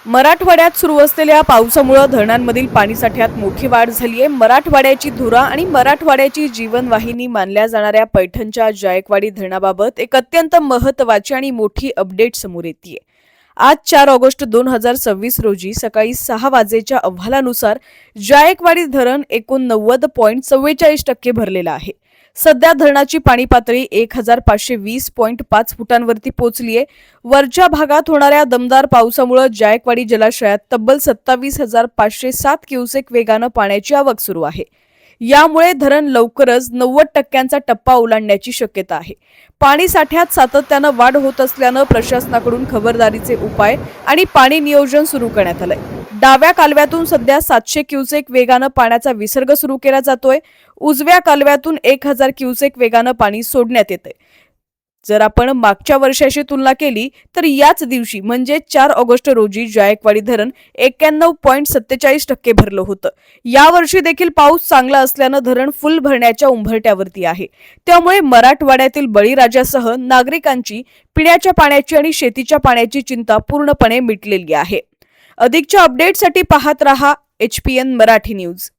मराठवाड्यात सुरू असलेल्या पावसामुळे धरणांमधील पाणीसाठ्यात मोठी वाढ झाली आहे। मराठवाड्याची धुरा आणि मराठवाड्याची जीवनवाहिनी मानल्या जाणाऱ्या पैठणच्या जायकवाडी धरणाबाबत एक अत्यंत महत्त्वाची आणि मोठी अपडेट समोर येते। आज 4 ऑगस्ट 2026 रोजी सकाळी 6 वाजेच्या अहवालानुसार जायकवाडी धरण 89.44% भरलेलं आहे। सध्या धरणाची पाणी पातळी 1520.5 फुटांवरती पोहोचली आहे। वरच्या भागात होणाऱ्या दमदार पावसामुळे जायकवाडी जलाशयात तब्बल 27,507 क्युसेक वेगानं पाण्याची आवक सुरू आहे। यामुळे धरण लवकरच 90% टप्पा ओलांडण्याची शक्यता आहे। पाणी साठ्यात सातत्यानं वाढ होत असल्यानं प्रशासनाकडून खबरदारीचे उपाय आणि पाणी नियोजन सुरू करण्यात आलंय। डाव्या कालव्यातून सध्या 700 क्युसेक वेगानं पाण्याचा विसर्ग सुरू केला जातोय। उजव्या कालव्यातून 1000 क्युसेक वेगानं पाणी सोडण्यात येतंय। जर आपण मागच्या वर्षाशी तुलना केली तर याच दिवशी म्हणजे 4 ऑगस्ट रोजी जायकवाडी धरण 91.47% भरलं होतं। यावर्षी देखील पाऊस चांगला असल्यानं धरण फुल भरण्याच्या उंबरठ्यावरती आहे। त्यामुळे मराठवाड्यातील बळीराजासह नागरिकांची पिण्याच्या पाण्याची आणि शेतीच्या पाण्याची चिंता पूर्णपणे मिटलेली आहे। अधिकच्या अपडेटसाठी पाहत रहा HPN मराठी न्यूज।